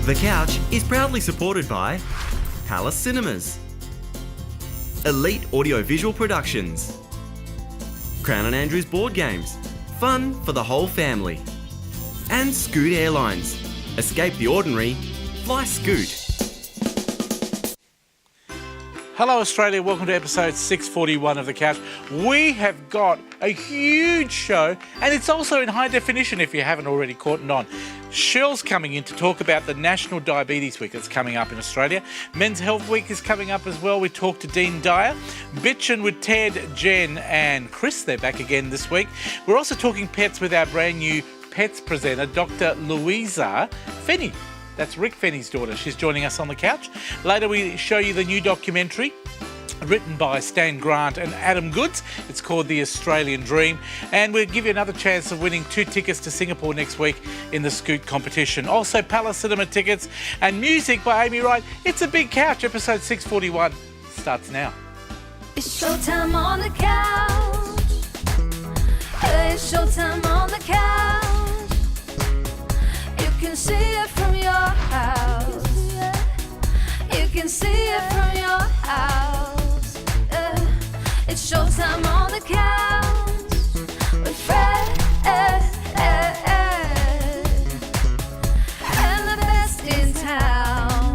The Couch is proudly supported by Palace Cinemas, Elite Audiovisual Productions, Crown and Andrews Board Games, fun for the whole family, and Scoot Airlines. Escape the ordinary, fly Scoot. Hello Australia, welcome to episode 641 of The Couch. We have got a huge show and it's also in high definition if you haven't already caught on. Shirl's coming in to talk about the National Diabetes Week that's coming up in Australia. Men's Health Week is coming up as well. We talked to Dean Dyer. Bitchin' with Ted, Jen and Chris, they're back again this week. We're also talking pets with our brand new pets presenter, Dr. Louisa Fenny. That's Rick Fenny's daughter. She's joining us on The Couch. Later we show you the new documentary written by Stan Grant and Adam Goods. It's called The Australian Dream. And we'll give you another chance of winning 2 tickets to Singapore next week in the Scoot competition. Also Palace Cinema tickets and music by Amy Wright. It's a Big Couch. Episode 641 starts now. It's showtime on the couch. It's showtime on the couch. You can see it from your house. You can see it from your house. It's showtime on the couch with Fred and the best in town.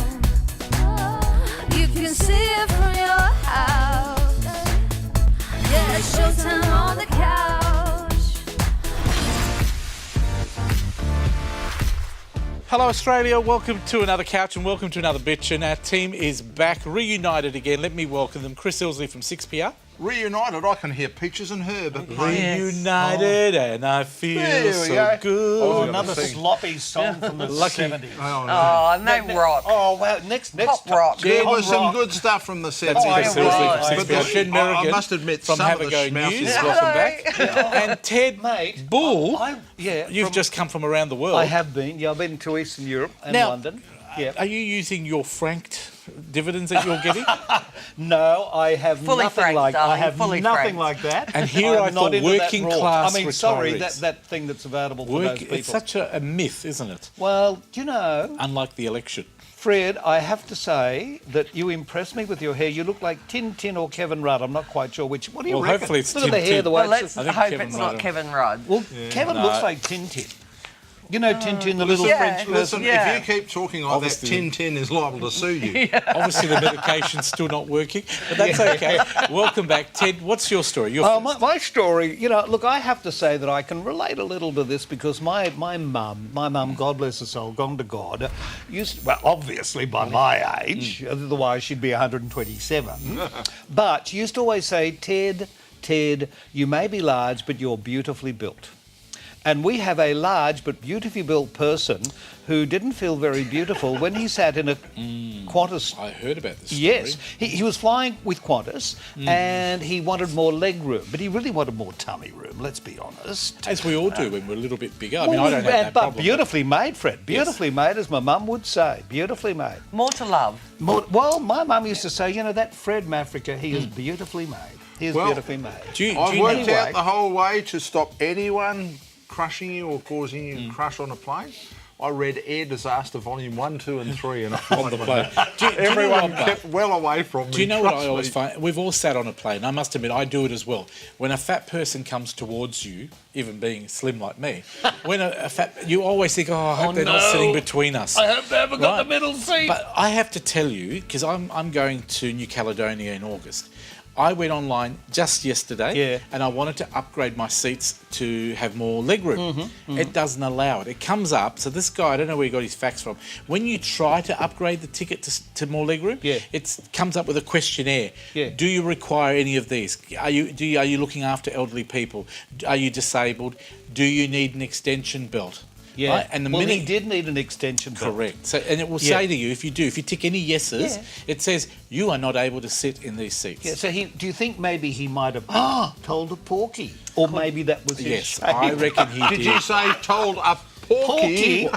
You can see it from your house. Yeah, it's showtime on the couch. Hello Australia, welcome to another Couch and welcome to another Bitch. And our team is back, reunited again. Let me welcome them. Chris Ilsley from 6PR. Reunited, I can hear Peaches and Herb. Reunited and I feel There we so go. good. Oh, another sloppy song from the Lucky. 70s. Oh, no. Oh, no rock. Oh, wow. Next Pop rock. There was some rock. good stuff from the 70s. That's Chris it was. Ilsley from But 6PR. Shen Merrigan I must admit, from some Have of a the Go schmouse News. is- Welcome Hello. back. And Ted Mate, Bull, yeah, you've just come from around the world. I have been. Yeah, I've been to Eastern Europe and Now- London. Yeah. Are you using your franked dividends that you're getting? No, I have Fully nothing franked, like. I darling, have fully nothing franked. like that. And here I'm I not thought into that working rort. class I mean, sorry, retirees. that thing that's available for Work, those people. it's such a myth, isn't it? Well, do you know, Unlike the election. Fred, I have to say that you impress me with your hair. You look like Tintin or Kevin Rudd. I'm not quite sure which. What do you Well, reckon? hopefully it's Look at the Tintin. hair, the way Well, let's I think hope Kevin it's Rudd. not Kevin Rudd. Well, Kevin No. looks like Tintin. You know Tintin, the little Yeah. French person? Listen, Yeah. if you keep talking like Obviously. that, Tin is liable to sue you. Obviously the medication's still not working, but that's okay. Welcome back. Ted, what's your story? Your Oh, first. my story, you know, look, I have to say that I can relate a little to this because my mum, God bless her soul, gone to God, well, obviously by my age, otherwise she'd be 127, but she used to always say, Ted, you may be large, but you're beautifully built. And we have a large but beautifully built person who didn't feel very beautiful when he sat in a Qantas. I heard about this story. Yes, he was flying with Qantas and he wanted more leg room, but he really wanted more tummy room, let's be honest. As we all do when we're a little bit bigger. I mean, I don't have that but problem. beautifully made, Fred. Beautifully made, as my mum would say. Beautifully made. More to love. Well, my mum used to say, you know, that Fred Mafrica, he is beautifully made. He is Well, beautifully made. Do you I've know- worked Anyway. out the whole way to stop anyone crushing you or causing you to crush on a plane. I read Air Disaster Volume 1, 2 and 3 and on the plane. Do you know everyone what, kept well away from me. Do you know what trust I always me. find? We've all sat on a plane. I must admit, I do it as well. When a fat person comes towards you, even being slim like me, when a fat, you always think, oh, I hope they're not no. sitting between us. I hope they haven't got Right. the middle seat. But I have to tell you, because I'm going to New Caledonia in August. I went online just yesterday Yeah. and I wanted to upgrade my seats to have more leg room. It doesn't allow it. It comes up, so this guy, I don't know where he got his facts from. When you try to upgrade the ticket to more leg room, Yeah. it comes up with a questionnaire. Yeah. Do you require any of these? Are you looking after elderly people? Are you disabled? Do you need an extension belt? Yeah, Right? And the well, minute he did need an extension belt. Correct. So, and it will Yeah. say to you, if you tick any yeses, Yeah. it says you are not able to sit in these seats. Yeah, so do you think maybe he might have told a porky? Or maybe that was his Yes, shape? I reckon he did. Did you say told a porky?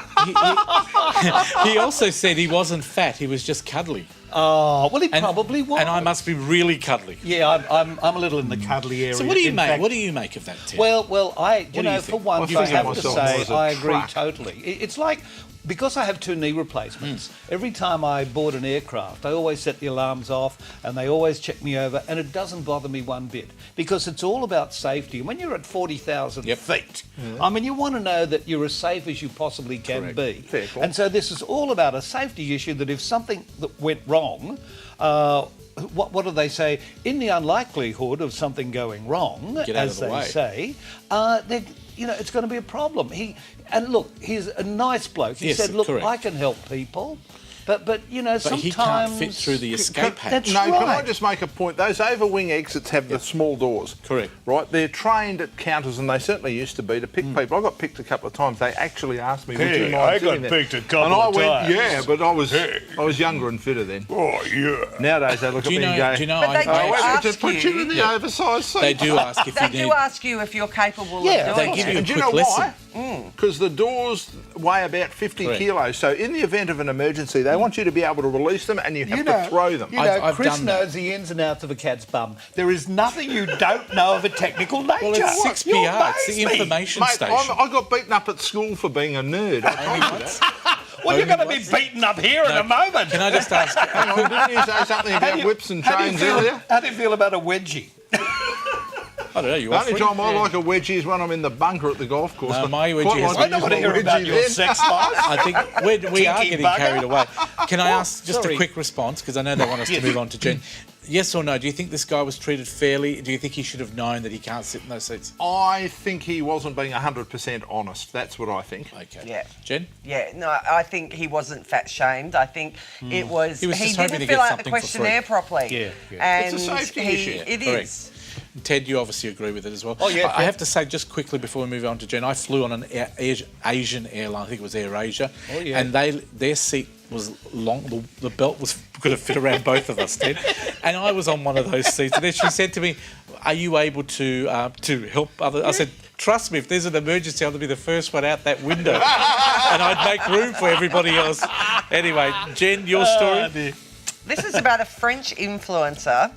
He also said he wasn't fat; he was just cuddly. Oh, well, he And, probably was. And I must be really cuddly. Yeah, I'm a little in the cuddly area. So what do you In make? fact- What do you make of that, Ted? Well, do you for think? once, I I think have of to myself say as a I agree truck. totally. It's like because I have 2 knee replacements, every time I board an aircraft, I always set the alarms off and they always check me over, and it doesn't bother me one bit because it's all about safety. And when you're at 40,000 feet, I mean, you want to know that you're as safe as you possibly can be. Fair call. And so this is all about a safety issue, that if something that went wrong, what do they say? In the unlikelihood of something going wrong, Get out as of the they way. say, then, you know, it's going to be a problem. And look, he's a nice bloke. He Yes, said, look, correct. I can help people, but you know, But sometimes he can't fit through the escape hatch. That's No, right. can I just make a point? Those over-wing exits have the small doors. Correct. Right? They're trained at counters, and they certainly used to be, to pick people. I got picked a couple of times. They actually asked me, would you Hey, mind I got sitting there? picked a couple and I of went, times. yeah, but I was younger and fitter then. Oh, yeah. Nowadays, they look Do at you me know? and go, Do you know? But they do oh, wait, ask just put you in the Yeah. oversized seat. They do ask if They you do need. ask you if you're capable Yeah, of They doing give it. you a And do quick you know lesson. why? Because the doors weigh about 50 Correct. kilos. So in the event of an emergency, they want you to be able to release them, and you have to throw them. You know, I've Chris done that. knows the ins and outs of a cat's bum. There is nothing you don't know of a technical nature. Well, it's 6PR. It's the You amaze me. information Mate, station. I got beaten up at school for being a nerd. I told you that. Well, you're Only going to be once. beaten up here in a moment. Can I just ask? Hang on, didn't you say something about whips and chains earlier? How do you feel about a wedgie? I don't know. You The only offering? time I like a wedgie is when I'm in the bunker at the golf course. No, my Quite wedgie has like I been don't want to using hear a about wedgie your then. sex life. I think we are Tinky getting bugger. carried away. Can I ask just sorry. a quick response, because I know they want us to move on to Jen. Yes or no? Do you think this guy was treated fairly? Do you think he should have known that he can't sit in those seats? I think he wasn't being 100% honest. That's what I think. Okay. Yeah. Jen? Yeah, no, I think he wasn't fat shamed. I think it was. He was just hoping didn't to fill get out the something for questionnaire free. properly. Yeah, yeah. And It's a safety he, issue. It Correct. is. Ted, you obviously agree with it as well. Oh, yeah, I yeah. have to say, just quickly before we move on to Jen, I flew on an Asian airline. I think it was AirAsia. Oh, yeah. And their seat was long. The belt was going to fit around both of us, Ted. And I was on one of those seats. And then she said to me, "Are you able to help others?" I said, "Trust me, if there's an emergency, I'll be the first one out that window, and I'd make room for everybody else." Anyway, Jen, your story. This is about a French influencer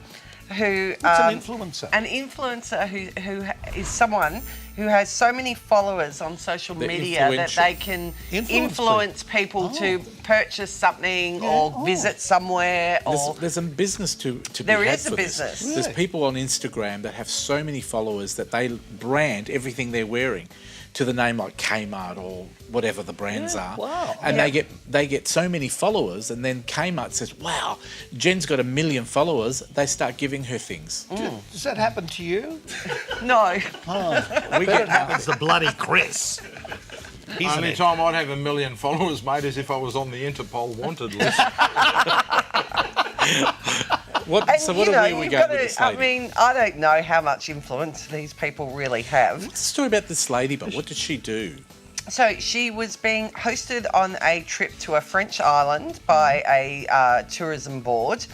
who. What's an influencer? An influencer who is someone who has so many followers on social They're media that influential. they can Influence influence people to purchase something or visit somewhere or. There's a business to be There had is a for this. business. There's people on Instagram that have so many followers that they brand everything they're wearing to the name like Kmart or whatever the brands are. wow. And they get so many followers, and then Kmart says, "Wow, Jen's got 1 million followers." They start giving her things. Does that happen to you? No. We Bet get it happens to bloody Chris. Isn't Only it? time I'd have 1 million followers, mate, is if I was on the Interpol wanted list. what? And So what you are know, we you've going got with to, this I lady? mean, I don't know how much influence these people really have. What's the story about this lady? But what did she do? So she was being hosted on a trip to a French island by a tourism board,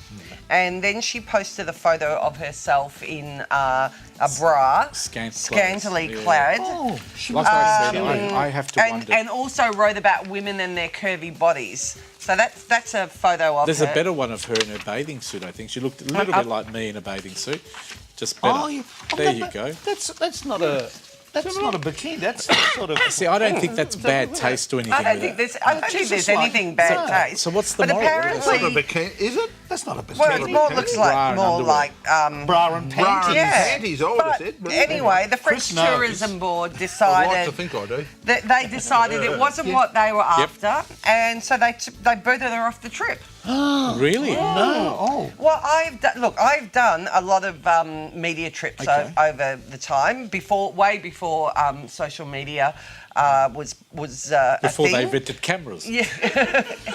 and then she posted a photo of herself in a bra, scantily Yeah. clad, Oh, she Like was I said, silly. I have to wonder. and also wrote about women and their curvy bodies. So that's a photo of There's her. a better one of her in her bathing suit, I think. She looked a little bit like me in a bathing suit. Just better. Oh, yeah. Oh, There no, you but go. That's not a bikini. That's sort of. See, I don't think that's bad taste to anything. I don't with think that. there's Jesus, anything like- bad so- taste. so what's the but moral? It's not a apparently, bikini, is it? That's not a bikini. well, it more looks Bra like and more underwear. like bra and Bra panties. and yeah. panties, I would have But said. But anyway, the French Chris knows. tourism board I'd like to decided think I do. that they decided it wasn't what they were after, and so they booted her off the trip. Really? No. Oh. Well, I've done a lot of media trips Okay. over the time way before social media was a Before they thing. invented cameras. Yeah.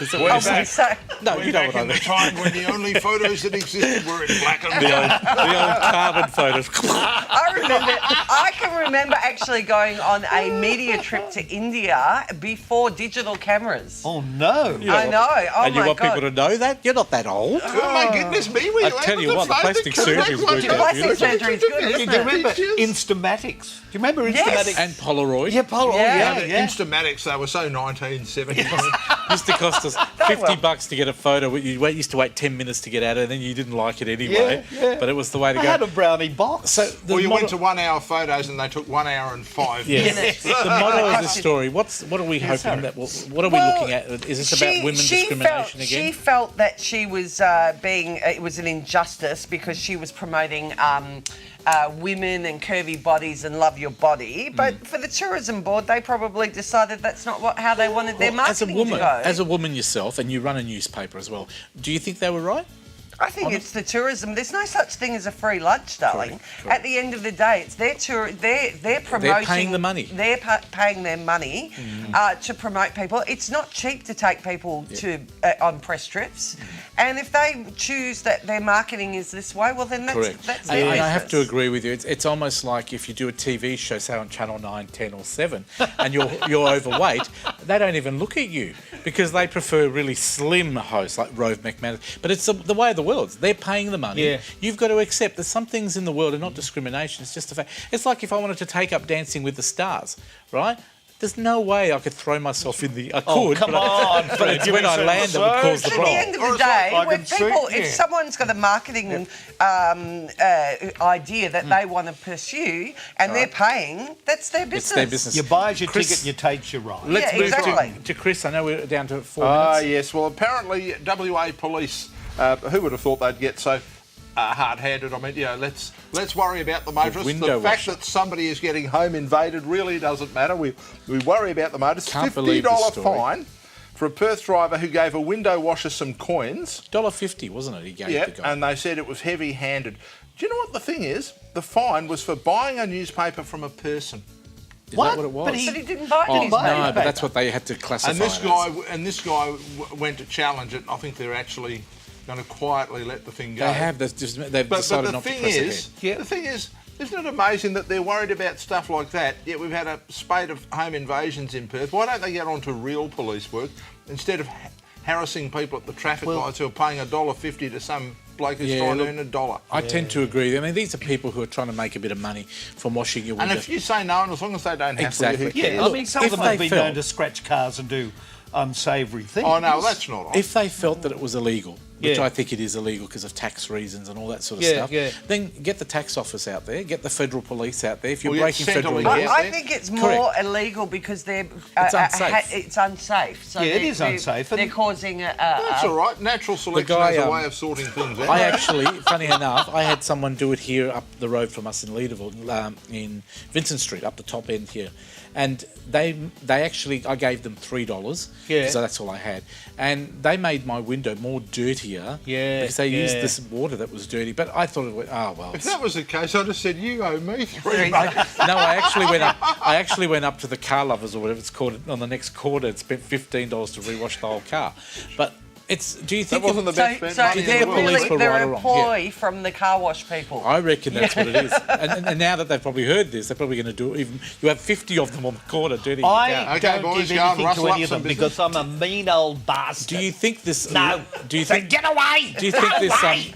Is that what you're saying? So, No, you know Back what I in the mean. time when the only photos that existed were in black and The white. old carbon photos. I can remember actually going on a media trip to India before digital cameras. Oh no. I know. Oh And you my want God. people to know that? You're not that old. Oh my goodness me, were you I tell able you to what, the find plastic surgery's worked out Plastic surgery is good, Do isn't you it? remember Pictures. Instamatics? Do you remember Yes. Instamatics? And Polaroid. Yeah, Polaroid. Yeah. yeah. Instamatics, they were so 1970. Used to cost us $50 to get a photo. You used to wait 10 minutes to get out, and then you didn't like it anyway. Yeah. But it was the way to I go. had a brownie box. So the Or you motto- went to 1 hour photos and they took 1 hour and 5 Yes. minutes. The motto of the story. What are we hoping that? What are we looking at? Is this about women's discrimination again? She felt that she was it was an injustice because she was promoting women and curvy bodies and love your body. But for the tourism board, they probably decided that's not how they wanted their marketing to go. As a woman yourself, and you run a newspaper as well, do you think they were right? I think it's the tourism. There's no such thing as a free lunch, darling. Correct. At the end of the day, it's their tour. They're promoting. They're paying the money. They're paying their money to promote people. It's not cheap to take people to on press trips, and if they choose that their marketing is this way, well then that's Correct. that's And their I have to business. agree with you. It's almost like if you do a TV show, say on Channel 9, 10 or 7, and you're overweight, they don't even look at you because they prefer really slim hosts like Rove McManus. But it's the way of the world. They're paying the money. Yeah. You've got to accept that some things in the world are not discrimination. It's just a fact. It's like if I wanted to take up Dancing with the Stars, right? There's no way I could throw myself in the... I could, come but on, but Fred, it's give when me I some land that would cause the At the problem. end of Or the it's like day, I when can see- people, if yeah. someone's got a marketing idea that they want to pursue and they're paying, that's their business. It's their business. You buys your Chris- ticket, you takes your ride. Let's Yeah, move exactly. to Chris. I know we're down to 4 Ah, minutes. yes. Well, apparently WA police, who would have thought they'd get so hard-handed? I mean, let's worry about the motorists. window The fact washer. that somebody is getting home invaded really doesn't matter. We worry about the motorists. Can't believe this $50 story. fine for a Perth driver who gave a window washer some coins. $1.50, wasn't it? He gave Yeah, the guy. and they said it was heavy-handed. Do you know what the thing is? The fine was for buying a newspaper from a person. Is that what it was? But he didn't buy Oh, it. no, but that's what they had to classify. And this guy went to challenge it. I think they're actually going to quietly let the thing go. They have. They've But decided the not to thing press is, ahead. the thing is, isn't it amazing that they're worried about stuff like that? Yet we've had a spate of home invasions in Perth. Why don't they get on to real police work instead of harassing people at the traffic lights who are paying $1.50 to some bloke who's trying to earn $1? I tend to agree. I mean, these are people who are trying to make a bit of money from washing your And windows. if you say no, and as long as they don't have Exactly. to, who cares? Yeah, I mean, some if of them have they been known felt- to scratch cars and do unsavoury things. Oh no, that's not right. If they felt that it was illegal, which Yeah. I think it is illegal because of tax reasons and all that sort of Yeah, stuff, yeah. then get the tax office out there, get the federal police out there. If you're Well, breaking get federal Centrelink law, out I think it's more illegal because they're It's unsafe. it's unsafe. So Yeah, it they're- is unsafe, They're and- causing a That's all right. Natural selection guy, has a way of sorting things out. I actually, funny enough, I had someone do it here up the road from us in Leederville, in Vincent Street, up the top end here. And they actually, I gave them $3, Yeah. so that's all I had. And they made my window more dirtier Yeah, because they used yeah. this water that was dirty. But I thought, well. If that was the case, I'd have said, you owe me $3. No, I actually went up to the car lovers or whatever it's called on the next corner and spent $15 to rewash the whole car. But do you think That wasn't the best So, bet so money in they're the world. police were they're right a or wrong, ploy from the car wash people. I reckon that's what it is. And now that they've probably heard this, they're probably going to do it. Even you have 50 of them on the corner dirty. I Okay, don't boys, give go and anything rustle to up any of some them because I'm a mean old bastard. Do you think this? No. Do you So think? get away! Do you think Get this away!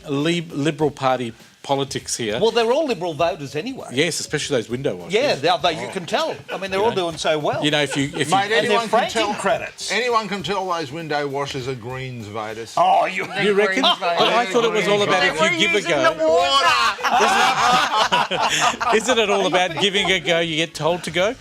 Liberal Party politics here? Well, they're all Liberal voters anyway. Yes, especially those window washers. Yeah, you can tell. I mean, they're all doing so well. You know, if you Mate, and they're anyone can franking tell. credits. Anyone can tell those window washers are Greens voters. Oh, you you reckon? Greens vote. I thought it was all about They if were you give a using the go. water. Isn't it all about giving a go? You get told to go,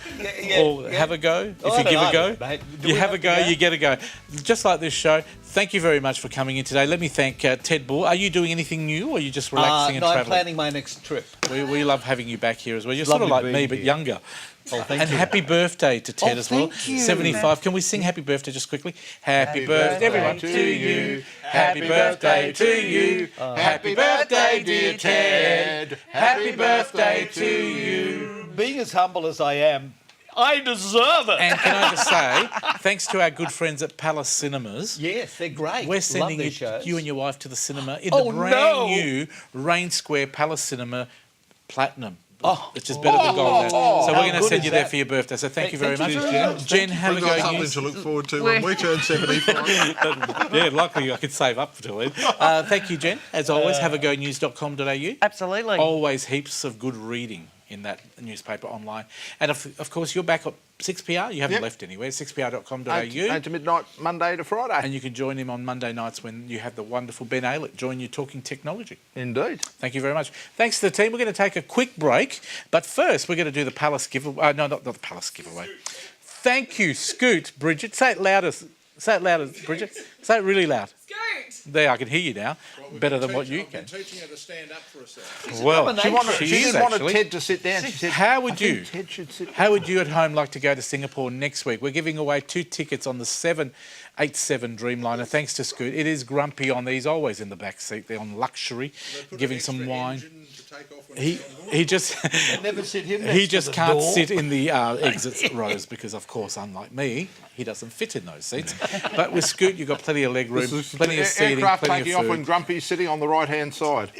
or have a go. Oh, If you give a go, mate. Do you we have have a to go. go? You get a go. Just like this show. Thank you very much for coming in today. Let me thank Ted Bull. Are you doing anything new, or are you just relaxing and no, I'm travelling? planning my next trip. We love having you back here as well. You're sort of Lovely like me, being but here. younger. Oh, thank And you. happy birthday to Ted Oh, as well. thank you. 75. Can we sing happy birthday just quickly? Happy birthday, birthday everyone, to to you. Happy birthday to you. Happy birthday, dear Ted. Happy birthday to you. Being as humble as I am, I deserve it. And can I just say, thanks to our good friends at Palace Cinemas, yes, they're great. we're sending Love their shows. you and your wife to the cinema in Oh, the brand no. new Rain Square Palace Cinema Platinum. Oh. Which is better than gold. So How we're going to good send is you there that? for your birthday. So thank you very Thank much. you, Jen, have a We've go. got something News. to look forward to when we turn 75. Yeah, luckily I could save up to it. Thank you, Jen. As always, haveagonews.com.au. Absolutely. Always heaps of good reading. in that newspaper online. And of course, you're back at 6PR. You haven't Yep. left anywhere. 6pr.com.au. 8 to midnight, Monday to Friday. And you can join him on Monday nights when you have the wonderful Ben Aylett join you talking technology. Indeed. Thank you very much. Thanks to the team. We're going to take a quick break, but first we're going to do the Palace giveaway. No, not the Palace giveaway. Thank you, Scoot, Bridget. Say it louder. Say it louder, Bridget. Say it really loud. Scoot! There, I can hear you now. Better than what you can. teaching her to stand up for herself. Well, She is just wanted actually. Ted to sit down. She said, How would "I think you? Ted should sit How would you at home like to go to Singapore next week? We're giving away 2 tickets on the 787 Dreamliner. Thanks to Scoot. It is grumpy on these, always in the back seat. They're on luxury, giving some wine. He just Never sit him he just can't sit in the exit rows because, of course, unlike me, he doesn't fit in those seats. But with Scoot, you've got plenty of leg room, plenty of seating, Aircraft plenty taking of off when food. Grumpy's sitting on the right-hand side.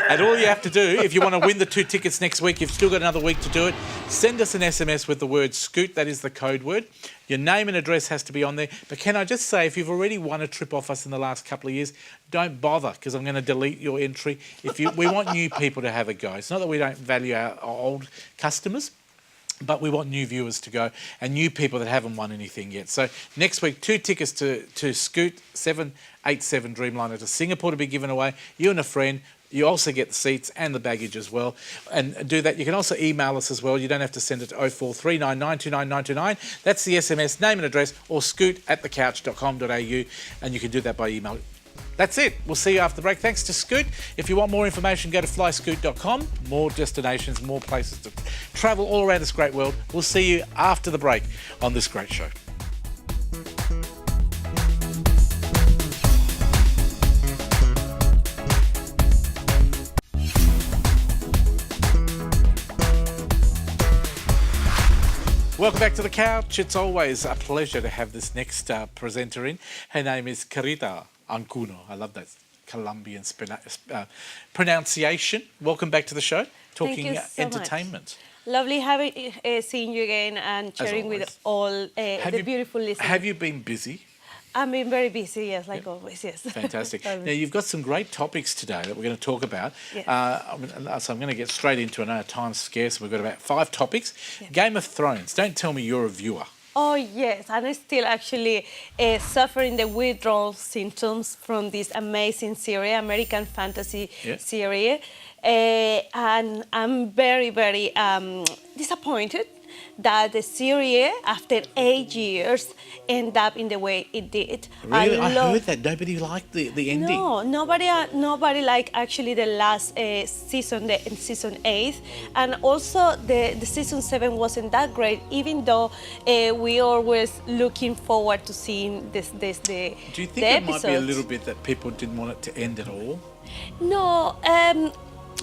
And all you have to do, if you want to win the 2 tickets next week, you've still got another week to do it, send us an SMS with the word Scoot, that is the code word. Your name and address has to be on there. But can I just say, if you've already won a trip off us in the last couple of years, don't bother, because I'm going to delete your entry. We want new people to have a go. It's not that we don't value our old customers, but we want new viewers to go and new people that haven't won anything yet. So next week, 2 tickets to Scoot 787 Dreamliner to Singapore to be given away. You and a friend. You also get the seats and the baggage as well. And do that. You can also email us as well. You don't have to send it to 0439 929 929. That's the SMS, name and address, or scoot@thecouch.com.au. And you can do that by email. That's it. We'll see you after the break. Thanks to Scoot. If you want more information, go to flyscoot.com. More destinations, more places to travel all around this great world. We'll see you after the break on this great show. Welcome back to the couch. It's always a pleasure to have this next presenter in. Her name is Carita Ancuno. I love that Colombian pronunciation. Welcome back to the show. Talking you so much. entertainment. Lovely having seeing you again and sharing with all the beautiful listeners. Have you been busy? I've been very busy, yes, like always, yes. Fantastic. Always. Now, you've got some great topics today that we're going to talk about. Yes. So I'm going to get straight into it. I know time's scarce. We've got about 5 topics. Yeah. Game of Thrones. Don't tell me you're a viewer. Oh, yes, and I'm still actually suffering the withdrawal symptoms from this amazing series, American fantasy Yeah. series. And I'm very, very disappointed that the series, after 8 years, ended up in the way it did. Really? I heard that. Nobody liked the ending. No, nobody liked actually the last season, season 8, and also the season 7 wasn't that great. Even though we always looking forward to seeing the Do you think the it might be a episodes. little bit that people didn't want it to end at all? No,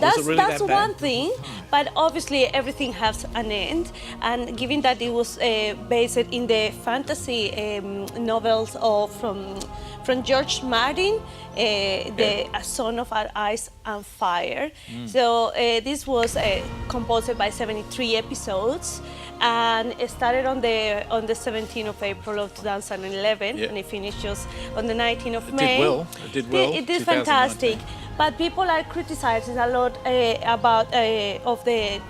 Was it really that's that bad? one thing, but obviously everything has an end. And given that it was based in the fantasy novels of from George Martin, A Song of Ice and Fire. So this was composed by 73 episodes, and it started on the 17th of April of 2011, Yeah. and it finished just on the 19th of It May. did well. It did well. It did 2019. fantastic. But people are criticizing a lot about of the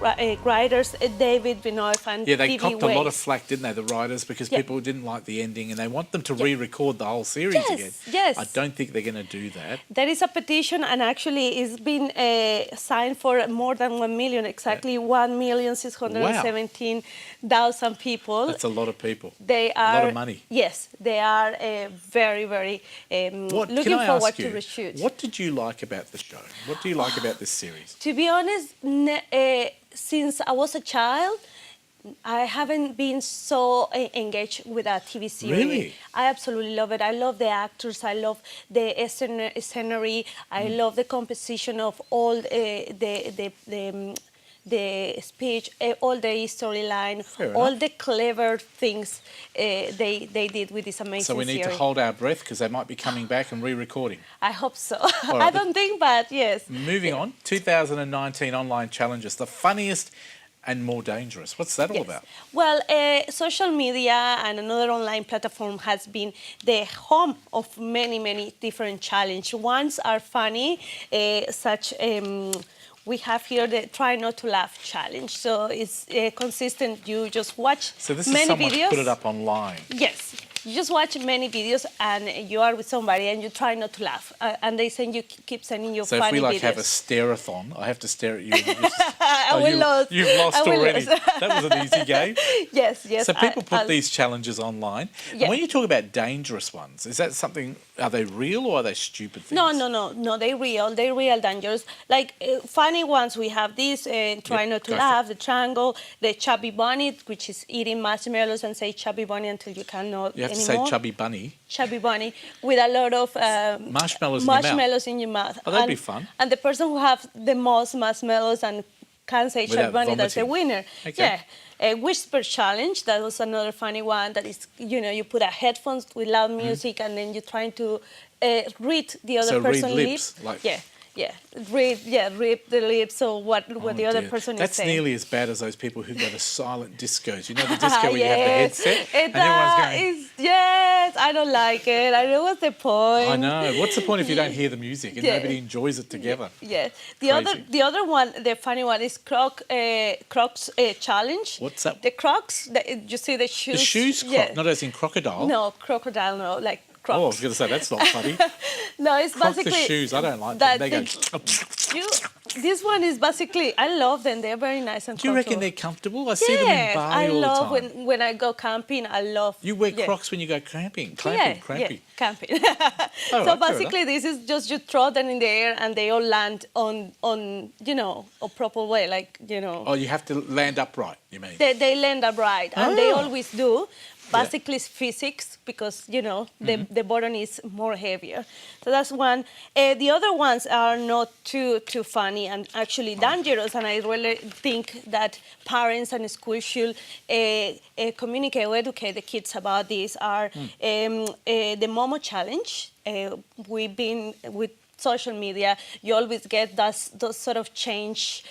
writers, David Benioff and Yeah, they TV copped a lot of Weiss. flack, didn't they, the writers, because Yeah. people didn't like the ending and they want them to re-record the whole series Yes, again. yes. I don't think they're going to do that. There is a petition, and actually it's been signed for more than 1 million, exactly 1,617,000 people. That's a lot of people. They are a lot of money. Yes, they are very, very What, looking can I forward ask you, to reshoot. what did you like about the show? What do you like about this series? To be honest, since I was a child, I haven't been so engaged with a TV series. Really? I absolutely love it. I love the actors. I love the scenery. I love the composition of all the speech, all the storyline, Fair all enough. the clever things they did with this amazing So we need series. to hold our breath because they might be coming back and re-recording. I hope so. right, I don't think, but yes. Moving on, 2019 online challenges, the funniest and more dangerous. What's that all Yes. about? Well, social media and another online platform has been the home of many, many different challenges. Ones are funny, such we have here the Try Not to Laugh challenge. So it's consistent. You just watch So this is many someone videos. put it up online. Yes. You just watch many videos and you are with somebody and you try not to laugh. And they send you, keep sending you So if funny we like videos. have a stare-a-thon, I have to stare at you. And will lose. You've lost I will already. lose. That was an easy game. Yes, yes. So people put I'll- these challenges online. And Yeah. when you talk about dangerous ones, is that something, are they real or are they stupid things? No, they're real dangerous. Like funny ones, we have this, Try Not to go for Laugh, the triangle, the chubby bunny, which is eating marshmallows and say chubby bunny until you cannot You have to anymore. say chubby bunny. Chubby bunny with a lot of Marshmallows in your mouth. Oh, that'd and, be fun. And the person who have the most marshmallows and can say Without chubby bunny, that's the vomiting. winner. Okay. Yeah. A whisper challenge, that was another funny one. That is, you put a headphones with loud music and then you're trying to read the other So read person's lips, lips. like- Read the lips or what the other Dear. person That's is saying. nearly as bad as those people who go to silent discos. You know the disco where you have the headset It and everyone's going, yes, I don't like it. I know what's the point. I know. What's the point if you don't hear the music and Yeah. nobody enjoys it together? Yeah. Crazy. The other one, the funny one is Crocs challenge. What's that? The Crocs. You see the shoes. The shoes Yeah. not as in crocodile. No, crocodile. No, like Crocs. Oh, I was going to say, that's not funny. No, it's Crocs the basically shoes, I don't like that them. They go... this one is basically. I love them. They're very nice and. Do you reckon comfortable. they're comfortable? I see them in Yes, Bali I all love the time. when I go camping. I love. You wear yeah. Crocs when you go camping. Yeah, Cramping. camping. Oh, So right, fair basically, this is just you throw them in the air and they all land on a proper way, like Oh, you have to land upright, you mean? They land upright, and they Ah. always do. Basically, it's physics because the button is more heavier. So that's one. The other ones are not too funny and actually dangerous. And I really think that parents and schools should communicate or educate the kids about this. Are the Momo challenge? We've been with social media, you always get those sort of change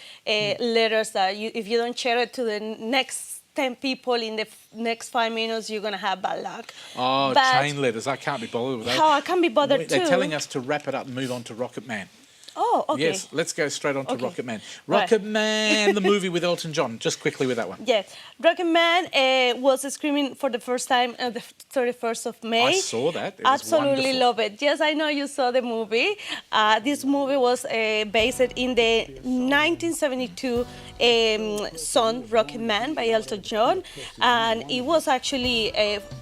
letters that if you don't share it to the next 10 people in the next 5 minutes, you're going to have bad luck. Oh, But chain letters. I can't be bothered with that. How I can be bothered They're too. telling us to wrap it up and move on to Rocket Man. Oh, okay. Yes, let's go straight on to Okay. Rocket Man. Right. Rocket Man, the movie with Elton John. Just quickly with that one. Yes, Rocket Man was screening for the first time on the 31st of May. I saw that. It was Absolutely wonderful. love it. Yes, I know you saw the movie. This movie was based in the 1972 song Rocket Man by Elton John. And it was actually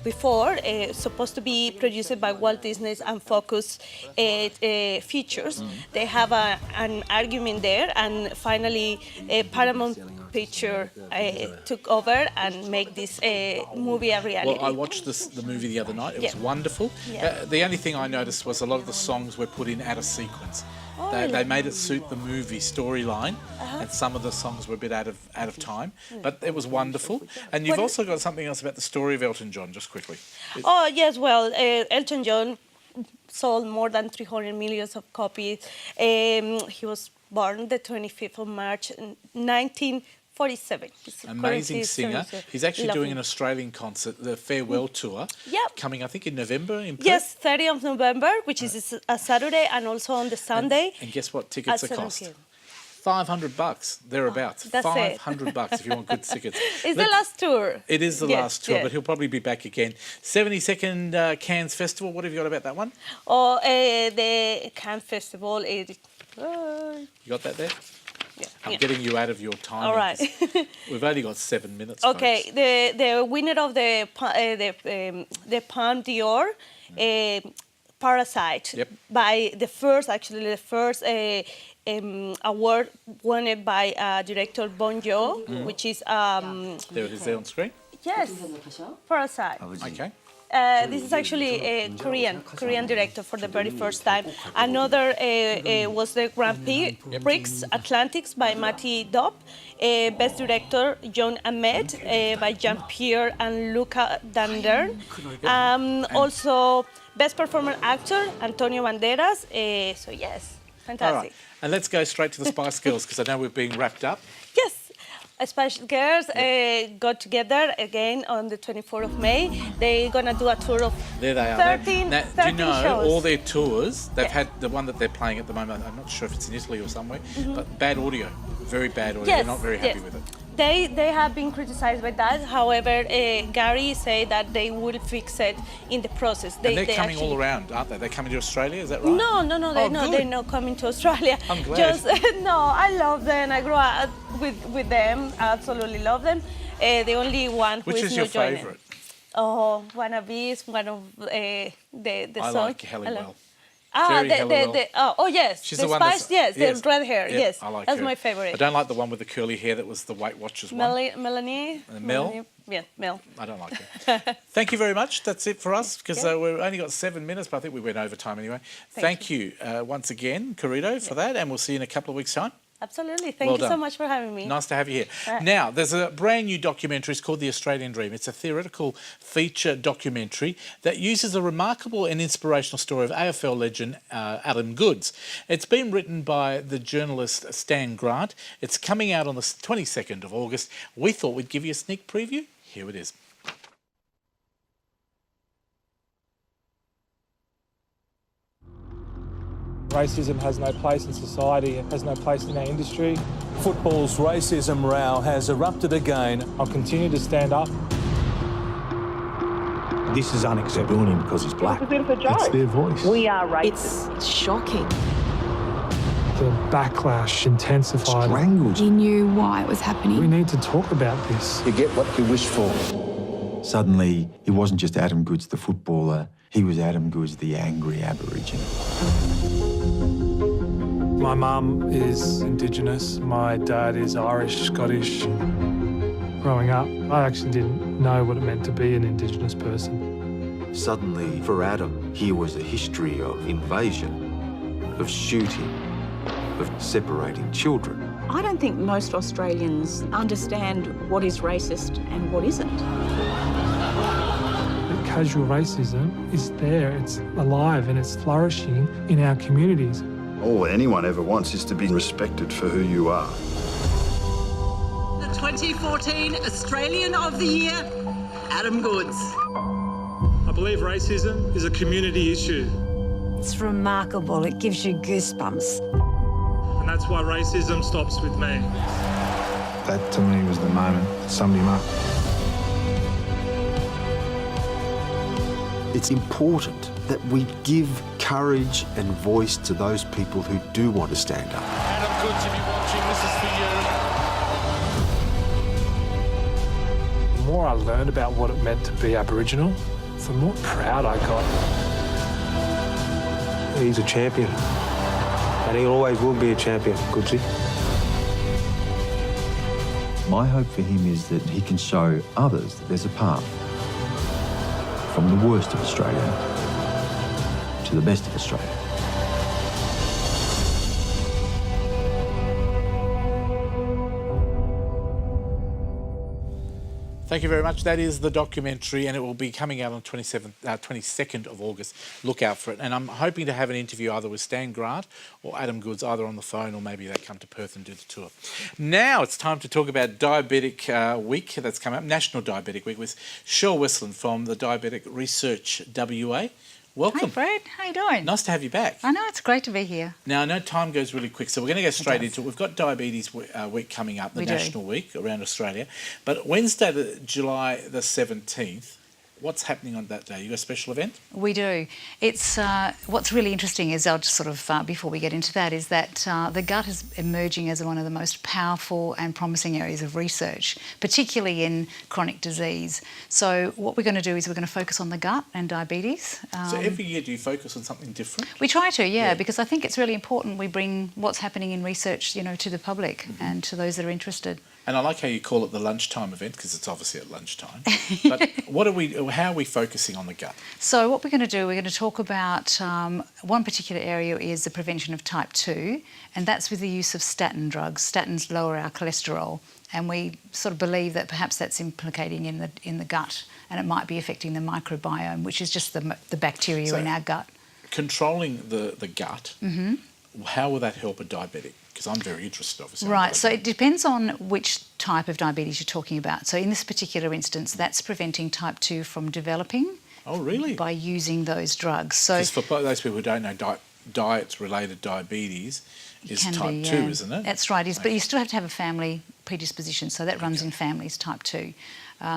before supposed to be produced by Walt Disney and Focus Features. They have an argument there, and finally Paramount Picture took over and make this movie a reality. Well, I watched the movie the other night. It was Yeah. wonderful. Yeah. The only thing I noticed was a lot of the songs were put in out of sequence. They made it suit the movie storyline, and some of the songs were a bit out of time. But it was wonderful. And you've also got something else about the story of Elton John, just quickly. Oh, yes, well, Elton John sold more than 300 million of copies. He was born the 25th of March, 1947. He's currently Amazing singer. 77. He's actually doing an Lovely. Australian concert, the Farewell Tour, Yep. coming, I think, in November in Perth. Yes, 30th of November, which is a Saturday, and also on the Sunday. And guess what tickets at are cost? 7 p.m. $500, thereabouts. That's it. $500 if you want good tickets. It's the last tour. It is the Yes, last tour, yes. but he'll probably be back again. 72nd Cannes Festival, what have you got about that one? Or the Cannes Festival. You got that there? Yeah. I'm getting you out of your time. All right. We've only got 7 minutes. Okay, folks. the winner of the Palme d'Or, Parasite, Yep. by the first award won by director Bong Joon, which is There it is there on screen. yes, Parasite. Okay. This is actually a Korean director for the very first time. Another was the Grand Prix Atlantics by Matti Dopp. Best director John Ahmed by Jean-Pierre and Luca Dandern. Also best performer actor Antonio Banderas. So yes, All fantastic. right. And let's go straight to the Spice Girls because I know we're being wrapped up. Yes. Spice Girls got together again on the 24th of May. They're gonna do a tour of There they are. 13, Now, 13 do you know shows. all their tours? They've Yeah. had the one that they're playing at the moment. I'm not sure if it's in Italy or somewhere, but bad audio, very bad audio. Yes, They're not very happy yes. with it. They have been criticized by that. However, Gary said that they will fix it in the process. And they're they coming all actually- around, aren't they? They're coming to Australia, is that right? No, Oh, good. they're not coming to Australia. I'm glad. Just no, I love them. I grew up with them. I absolutely love them. The only one who Which is is your not joining. favourite? Oh, Wannabe is one of the I songs. like Halliwell. Ah, Jerry Halliwell. oh yes, She's the the one Spice, that's- yes, the red hair, Yeah, yes, I like that's her. my favorite. I don't like the one with the curly hair that was the Weight Watchers one. Melanie. Mel? Melanie, yeah, Mel. I don't like her. Thank you very much. That's it for us because Yeah. we've only got 7 minutes, but I think we went over time anyway. Thank you once again, Corrido, for that, and we'll see you in a couple of weeks' time. Absolutely. Thank Well you so done. much for having me. Nice to have you here. Right. Now, there's a brand new documentary. It's called The Australian Dream. It's a theoretical feature documentary that uses a remarkable and inspirational story of AFL legend Adam Goodes. It's been written by the journalist Stan Grant. It's coming out on the 22nd of August. We thought we'd give you a sneak preview. Here it is. Racism has no place in society, it has no place in our industry. Football's racism row has erupted again. I'll continue to stand up. This is unacceptable. Doing him because he's black. It's a bit of a joke. It's their voice. We are racist. It's shocking. The backlash intensified. Strangled. He knew why it was We happening. need to talk about this. You get what you wish for. Suddenly, he wasn't just Adam Goodes the footballer, he was Adam Goodes the angry Aborigine. My mum is Indigenous, my dad is Irish, Scottish. Growing up, I actually didn't know what it meant to be an Indigenous person. Suddenly, for Adam, here was a history of invasion, of shooting, of separating children. I don't think most Australians understand what is racist and what isn't. Casual racism is there, it's alive and it's flourishing in our communities. All anyone ever wants is to be respected for who you are. The 2014 Australian of the Year, Adam Goodes. I believe racism is a community issue, It's remarkable. It gives you goosebumps. and that's why racism stops with me. That to me was the moment that summed him up. It's important that we give courage and voice to those people who do want to stand up. Adam Goodes, if you're watching, this is for you. The more I learned about what it meant to be Aboriginal, the more proud I got. He's a champion, and he always will be a champion, Goodsy. My hope for him is that he can show others that there's a path from the worst of Australia to the best of Australia. Thank you very much. That is the documentary, and it will be coming out on 22nd of August. Look out for it. And I'm hoping to have an interview either with Stan Grant or Adam Goodes, either on the phone or maybe they come to Perth and do the tour. Now it's time to talk about Diabetic Week that's come up, National Diabetic Week, with Cheryl Westland from the Diabetic Research WA. Welcome. Hi, Fred. How you doing? Nice to have you back. I know, it's great to be here. Now, I know time goes really quick, so we're going to go straight into it. We've got Diabetes Week coming up, the We do. National Week around Australia. But Wednesday, July the 17th, what's happening on that day? You got a special event? We do. It's what's really interesting is I'll just sort of before we get into that is that the gut is emerging as one of the most powerful and promising areas of research, particularly in chronic disease. So what we're going to do is we're going to focus on the gut and diabetes. So every year do you focus on something different? We try to, yeah, because I think it's really important we bring what's happening in research, you know, to the public and to those that are interested. And I like how you call it the lunchtime event because it's obviously at lunchtime. But how are we focusing on the gut? So what we're going to do, we're going to talk about one particular area is the prevention of type 2, and that's with the use of statin drugs. Statins lower our cholesterol, and we sort of believe that perhaps that's implicating in the gut, and it might be affecting the microbiome, which is just the bacteria in our gut. Controlling the gut, how will that help a diabetic? Because I'm very interested, obviously. Right, so it depends on which type of diabetes you're talking about. So in this particular instance, that's preventing type 2 from developing. Oh, really? By using those drugs. So for those people who don't know, diet-related diabetes is type 2, isn't it? That's right, but you still have to have a family predisposition, so that runs in families, type 2.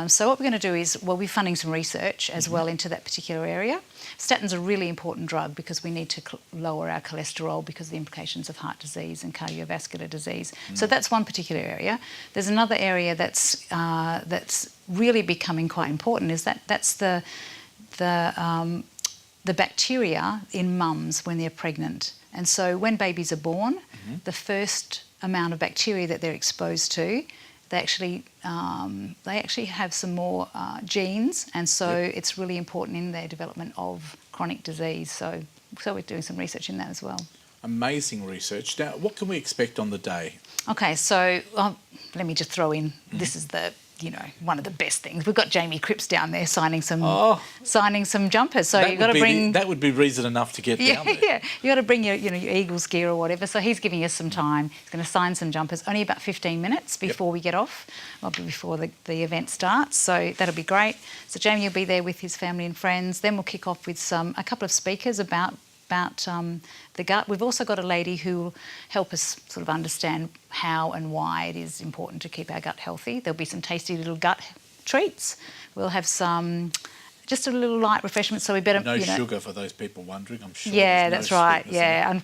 So what we're going to do is, we're funding some research as well into that particular area. Statins are a really important drug because we need to lower our cholesterol because of the implications of heart disease and cardiovascular disease. So that's one particular area. There's another area that's really becoming quite important, is that's the bacteria in mums when they're pregnant. And so when babies are born, the first amount of bacteria that they're exposed to, they actually have some more genes, and so it's really important in their development of chronic disease. So we're doing some research in that as well. Amazing research. Now, what can we expect on the day? Okay, so let me just throw in, this is one of the best things. We've got Jamie Cripps down there signing some jumpers. So you've got to bring... that would be reason enough to get down there. Yeah, you got to bring your Eagles gear or whatever. So he's giving us some time. He's going to sign some jumpers. Only about 15 minutes before we get off, or before the event starts. So that'll be great. So Jamie will be there with his family and friends. Then we'll kick off with a couple of speakers about the gut. We've also got a lady who will help us sort of understand how and why it is important to keep our gut healthy. There'll be some tasty little gut treats. We'll have just a little light refreshment, so we better... No sugar for those people wondering, I'm sure. Yeah, that's right. Yeah,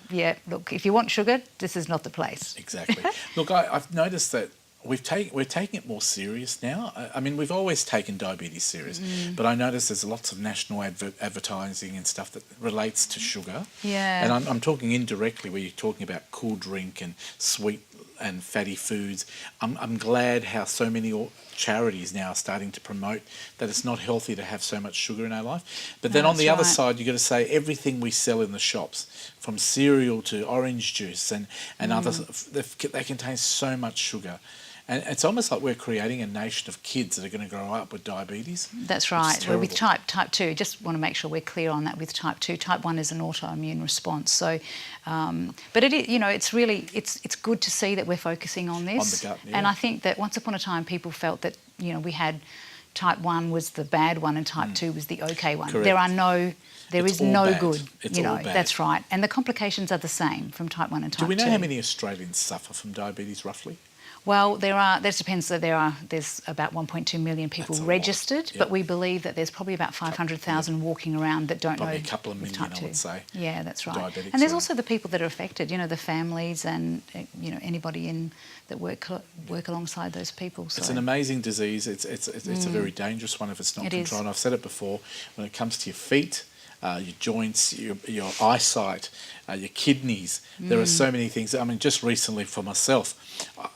look, if you want sugar, this is not the place. Exactly. Look, I've noticed that we're taking it more serious now. I mean, we've always taken diabetes serious, but I notice there's lots of national advertising and stuff that relates to sugar. Yeah. And I'm talking indirectly where you're talking about cool drink and sweet and fatty foods. I'm glad how so many charities now are starting to promote that it's not healthy to have so much sugar in our life. But then on the other side, you've got to say everything we sell in the shops, from cereal to orange juice and others, they contain so much sugar. And it's almost like we're creating a nation of kids that are going to grow up with diabetes. That's right. Well, with type 2, just want to make sure we're clear on that with type 2. Type 1 is an autoimmune response. So, but it is, it's really, it's good to see that we're focusing on this. On the gut, yeah. And I think that once upon a time people felt that, we had type 1 was the bad one and type 2 was the okay one. Correct. There is no bad. good. It's all bad. That's right. And the complications are the same from type 1 and type 2. Do we know how many Australians suffer from diabetes roughly? Well, that depends. So there's about 1.2 million people registered, but we believe that there's probably about 500,000 walking around that don't know. Probably a couple of million, I would say. Yeah, that's right. Diabetics, and there's also the people that are affected. The families and anybody that work alongside those people. So. It's an amazing disease. It's a very dangerous one if it's not controlled. And I've said it before. When it comes to your feet, your joints, your eyesight, your kidneys. There are so many things. I mean, just recently for myself,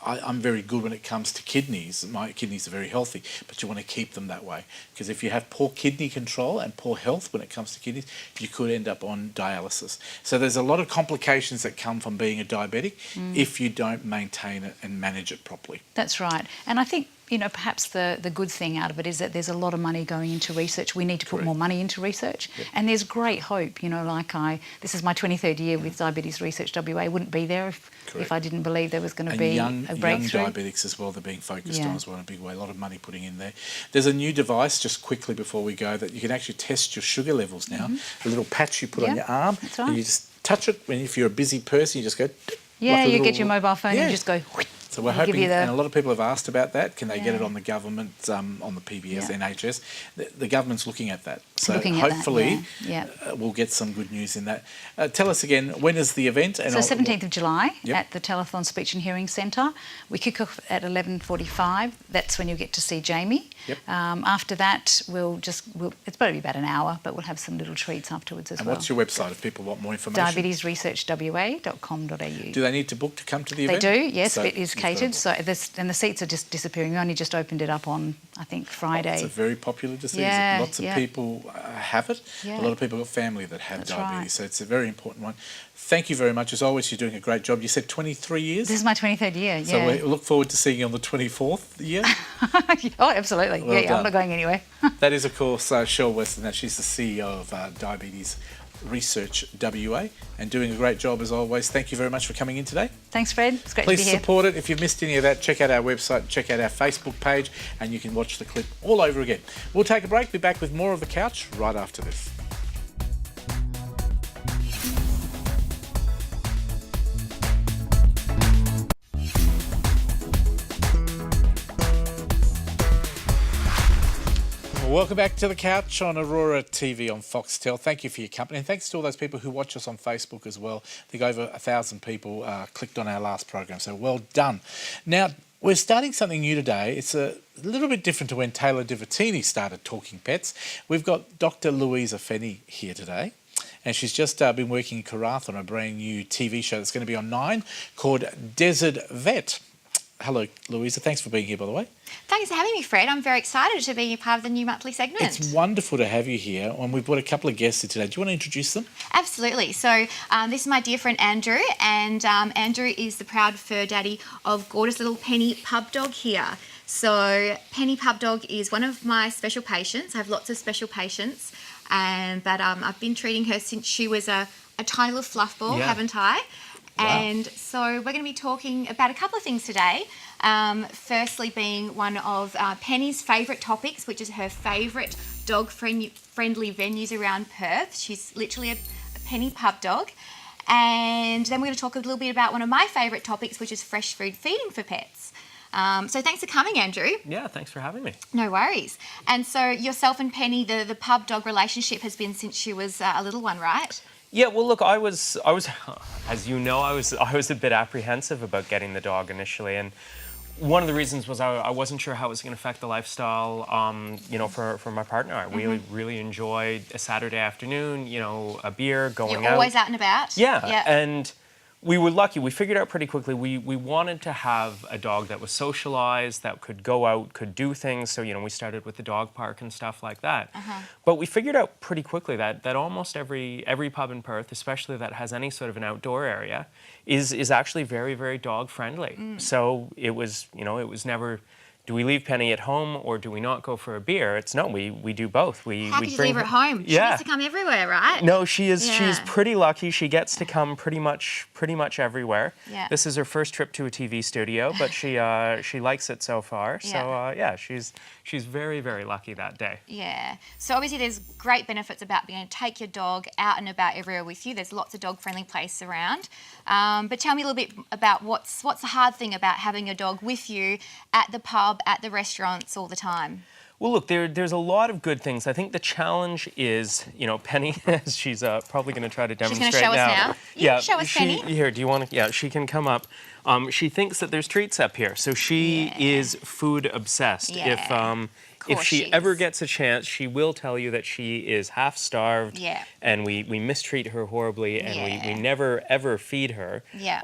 I'm very good when it comes to kidneys. My kidneys are very healthy, but you want to keep them that way. Because if you have poor kidney control and poor health when it comes to kidneys, you could end up on dialysis. So there's a lot of complications that come from being a diabetic if you don't maintain it and manage it properly. That's right. And I think, perhaps the good thing out of it is that there's a lot of money going into research. We need to put more money into research. Yep. And there's great hope. This is my 23rd year with Diabetes Research WA. I wouldn't be there if I didn't believe there was going to be a breakthrough. Young diabetics as well, they're being focused on as well in a big way. A lot of money putting in there. There's a new device, just quickly before we go, that you can actually test your sugar levels now. A little patch you put on your arm. That's right. And you just touch it. If you're a busy person, you just go... Yeah, you get your mobile phone and you just go... So we're hoping, and a lot of people have asked about that. Can they get it on the government, on the PBS, NHS? The government's looking at that. So hopefully we'll get some good news in that. Tell us again, when is the event? So 17th of July at the Telethon Speech and Hearing Centre. We kick off at 11:45. That's when you'll get to see Jamie. Yep. After that, it's probably about an hour, but we'll have some little treats afterwards as well. And what's your website if people want more information? diabetesresearchwa.com.au. Do they need to book to come to the event? They do, yes. It is vacated, so and the seats are just disappearing. We only just opened it up on, I think, Friday. It's a very popular disease. Yeah, Lots of people have it. Yeah. A lot of people got family that have That's diabetes, right. so it's a very important one. Thank you very much. As always, you're doing a great job. You said 23 years? This is my 23rd year, So yeah. we look forward to seeing you on the 24th year. Oh, absolutely. Well I'm done. not going anywhere. That is, of course, Cheryl Weston. She's the CEO of Diabetes Research WA, and doing a great job as always. Thank you very much for coming in today. Thanks, Fred. It's great Please to be here. support it. If you've missed any of that, check out our website, check out our Facebook page, and you can watch the clip all over again. We'll take a break. Be back with more of The Couch right after this. Welcome back to The Couch on Aurora TV on Foxtel. Thank you for your company, and thanks to all those people who watch us on Facebook as well. I think over 1,000 people clicked on our last program, so well done. Now, we're starting something new today. It's a little bit different to when Taylor Divatini started Talking Pets. We've got Dr. Louisa Fenny here today, and she's just been working in Karratha on a brand new TV show that's going to be on 9 called Desert Vet. Hello, Louisa. Thanks for being here, by the way. Thanks for having me, Fred. I'm very excited to be a part of the new monthly segment. It's wonderful to have you here, and we've brought a couple of guests here today. Do you want to introduce them? Absolutely. So this is my dear friend Andrew, and Andrew is the proud fur daddy of gorgeous little Penny Pub Dog here. So Penny Pub Dog is one of my special patients. I have lots of special patients, but I've been treating her since she was a tiny little fluff ball, haven't I? Wow. And so we're going to be talking about a couple of things today. Firstly being one of Penny's favourite topics, which is her favourite dog-friendly venues around Perth. She's literally a Penny Pub Dog. And then we're going to talk a little bit about one of my favourite topics, which is fresh food feeding for pets. So thanks for coming, Andrew. Yeah, thanks for having me. No worries. And so yourself and Penny, the pub dog relationship has been since she was a little one, right? Yeah, well, look, I was, as you know, I was a bit apprehensive about getting the dog initially, and one of the reasons was I wasn't sure how it was going to affect the lifestyle, for my partner. I really enjoyed a Saturday afternoon, a beer, going out. You're always out and about. Yeah, and we were lucky. We figured out pretty quickly we wanted to have a dog that was socialized, that could go out, could do things. So, we started with the dog park and stuff like that. But we figured out pretty quickly that almost every pub in Perth, especially that has any sort of an outdoor area, is actually very, very dog friendly. So it was, it was never, do we leave Penny at home or do we not go for a beer? It's no, we do both. How could you leave her at home? She Yeah. needs to come everywhere, right? No, she is. Yeah. She's pretty lucky. She gets to come pretty much everywhere. Yeah. This is her first trip to a TV studio, but she likes it so far. So she's very, very lucky that day. Yeah. So obviously there's great benefits about being able to take your dog out and about everywhere with you. There's lots of dog-friendly places around. But tell me a little bit about what's the hard thing about having a dog with you at the pub, at the restaurants all the time? Well, look, there's a lot of good things. I think the challenge is, Penny, she's probably going to try to demonstrate She's going to show us now. Yeah, show us, Penny. Here, do you want to? Yeah, she can come up. She thinks that there's treats up here, so she is food obsessed. Yeah. If she ever gets a chance, she will tell you that she is half starved. Yeah. And we mistreat her horribly, and we never ever feed her. Yeah.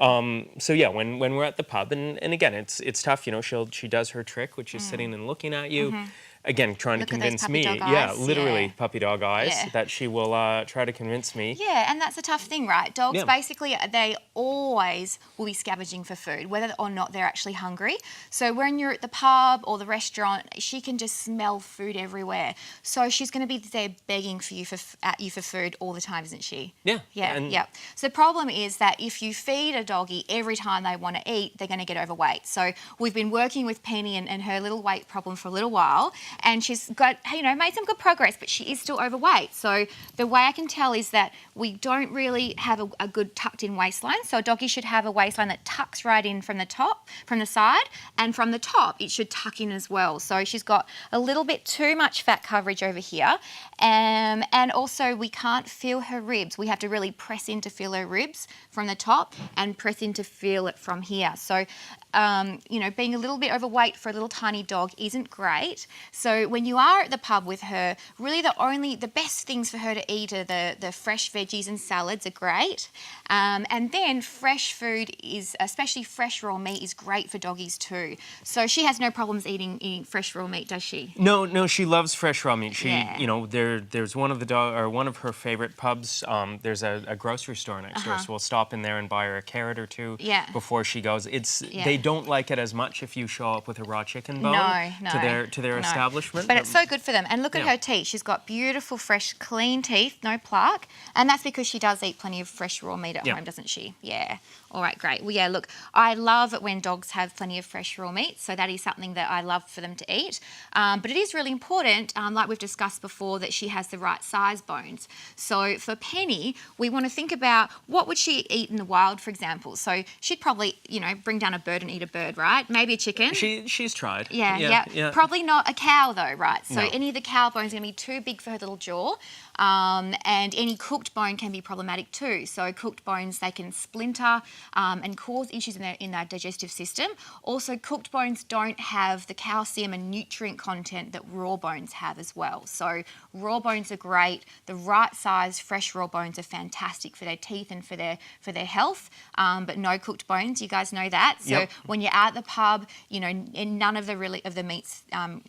So yeah, when we're at the pub, and again, it's tough. She does her trick, which is sitting and looking at you. Again, trying Look to at those convince puppy me, dog yeah, eyes. literally Yeah. puppy dog eyes, Yeah. that she will try to convince me. Yeah, and that's a tough thing, right? Dogs Yeah. basically, they always will be scavenging for food, whether or not they're actually hungry. So when you're at the pub or the restaurant, she can just smell food everywhere. So she's going to be there begging for you at you for food all the time, isn't she? Yeah. Yeah, and yeah. So the problem is that if you feed a doggy every time they want to eat, they're going to get overweight. So we've been working with Penny and her little weight problem for a little while, and she's got, made some good progress, but she is still overweight. So the way I can tell is that we don't really have a good tucked-in waistline. So a doggy should have a waistline that tucks right in from the top, from the side, and from the top it should tuck in as well. So she's got a little bit too much fat coverage over here, and also we can't feel her ribs. We have to really press in to feel her ribs from the top and press in to feel it from here. So being a little bit overweight for a little tiny dog isn't great. So when you are at the pub with her, really the best things for her to eat are the fresh veggies and salads are great. And then fresh food is, especially fresh raw meat, is great for doggies too. So she has no problems eating fresh raw meat, does she? No, she loves fresh raw meat. She, Yeah. you know, there's one of her favorite pubs. There's a grocery store next door, so we'll stop in there and buy her a carrot or two before she goes. They don't like it as much if you show up with a raw chicken bone to their establishment. But it's so good for them. And look at her teeth. She's got beautiful, fresh, clean teeth, no plaque. And that's because she does eat plenty of fresh raw meat at home, doesn't she? Yeah. All right, great. Well, yeah, look, I love it when dogs have plenty of fresh raw meat. So that is something that I love for them to eat. But it is really important, like we've discussed before, that she has the right size bones. So for Penny, we want to think about what would she eat in the wild, for example. So she'd probably, bring down a bird and eat a bird, right? Maybe a chicken. She's tried. Yeah. Probably not a cow though, right? So No. any of the cow bones are going to be too big for her little jaw. And any cooked bone can be problematic too. So cooked bones, they can splinter and cause issues in their digestive system. Also, cooked bones don't have the calcium and nutrient content that raw bones have as well. So raw bones are great. The right size fresh raw bones are fantastic for their teeth and for their health. But no cooked bones, you guys know that. So when you're out at the pub, and none of the meats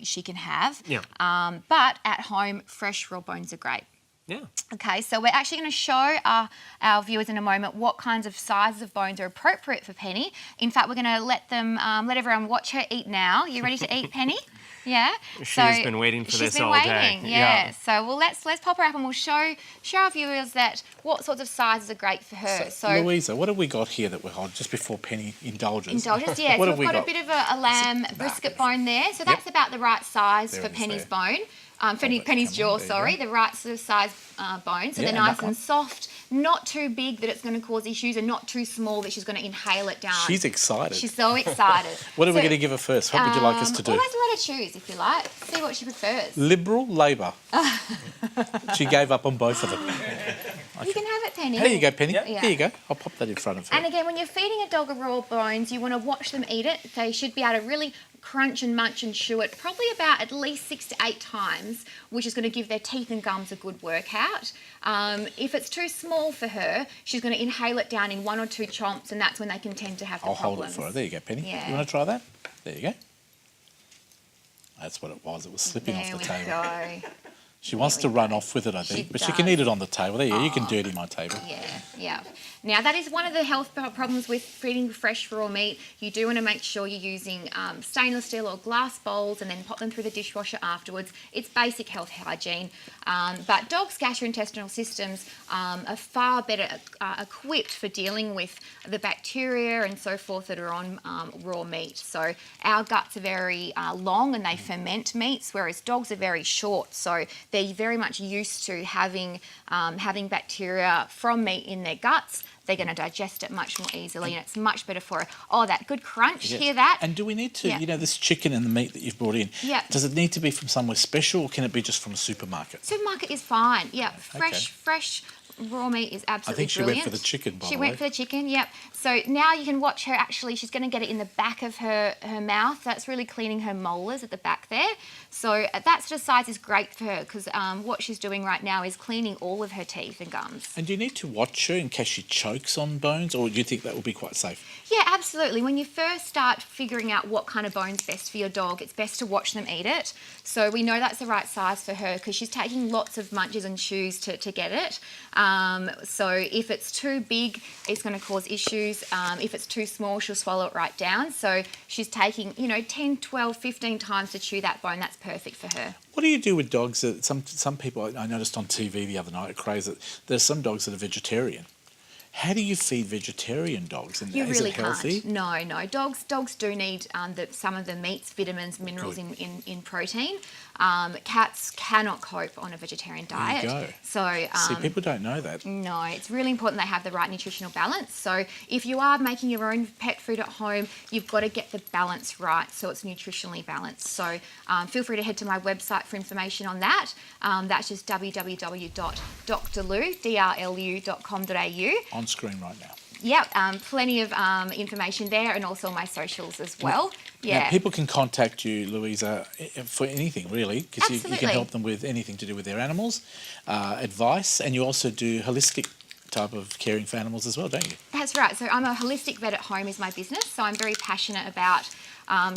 she can have. But at home, fresh raw bones are great. Yeah. Okay, so we're actually going to show our viewers in a moment what kinds of sizes of bones are appropriate for Penny. In fact, we're going to let everyone watch her eat now. You ready to eat, Penny? Yeah. She's been waiting for this all day. She's been waiting. Yeah. So let's pop her up and we'll show our viewers that what sorts of sizes are great for her. So Louisa, what have we got here that we're on just before Penny indulges? Yeah. What So have we've we got a bit of a lamb brisket bone there. So that's about the right size There for it is Penny's there. bone. Penny's jaw, sorry, the right sort of size bone. So Yeah, they're nice that and soft, not too big that it's going to cause issues, and not too small that she's going to inhale it down. She's excited. She's so excited. What are we going to give her first? What would you like us to do? Well, let's let her choose if you like. See what she prefers. Liberal, Labor. She gave up on both of them. You can have it, Penny. There you go, Penny. Yeah. Here you go. I'll pop that in front of her. And again, when you're feeding a dog a raw bones, you want to watch them eat it. They should be able to really crunch and munch and chew it probably about at least 6 to 8 times, which is going to give their teeth and gums a good workout. If it's too small for her, she's going to inhale it down in 1 or 2 chomps, and that's when they can tend to have the I'll problems. hold it for her. There you go, Penny. Yeah. You want to try that? There you go. That's what it was. It was slipping off the table. There we go. She wants to run off with it, I think, but she can eat it on the table. There you go. You can dirty my table. Yeah. Now, that is one of the health problems with feeding fresh raw meat. You do want to make sure you're using stainless steel or glass bowls and then pop them through the dishwasher afterwards. It's basic health hygiene. But dogs' gastrointestinal systems are far better equipped for dealing with the bacteria and so forth that are on raw meat. So our guts are very long and they ferment meats, whereas dogs are very short. So they're very much used to having bacteria from meat in their guts. They're going to digest it much more easily, and it's much better for her. Oh, that good crunch, Yes. hear that? And do we need to, this chicken and the meat that you've brought in, does it need to be from somewhere special or can it be just from a supermarket? Supermarket is fine. Yeah, fresh raw meat is absolutely I think she brilliant. went for the chicken, by the way. She went for the chicken, yep. So now you can watch her actually, she's going to get it in the back of her mouth. That's really cleaning her molars at the back there. So that sort of size is great for her because what she's doing right now is cleaning all of her teeth and gums. And do you need to watch her in case she chokes on bones, or do you think that will be quite safe? Yeah, absolutely. When you first start figuring out what kind of bone's best for your dog, it's best to watch them eat it. So we know that's the right size for her because she's taking lots of munches and chews to get it. So if it's too big, it's going to cause issues. If it's too small, she'll swallow it right down. So she's taking, 10, 12, 15 times to chew that bone. That's perfect for her. What do you do with dogs that some people, I noticed on TV the other night, it crazy, that there's some dogs that are vegetarian. How do you feed vegetarian dogs? And You is really it healthy? can't. No. Dogs do need some of the meats, vitamins, minerals in protein. Cats cannot cope on a vegetarian diet. There you go. So See, people don't know that. No, it's really important they have the right nutritional balance. So if you are making your own pet food at home, you've got to get the balance right so it's nutritionally balanced. So feel free to head to my website for information on that. That's just www.drlu.com.au. On screen right now. plenty of information there, and also my socials as well. Now, people can contact you, Louisa, for anything really, because you can Absolutely. help them with anything to do with their animals, advice, and you also do holistic type of caring for animals as well, don't you? That's right. So I'm a holistic vet at home is my business. So I'm very passionate about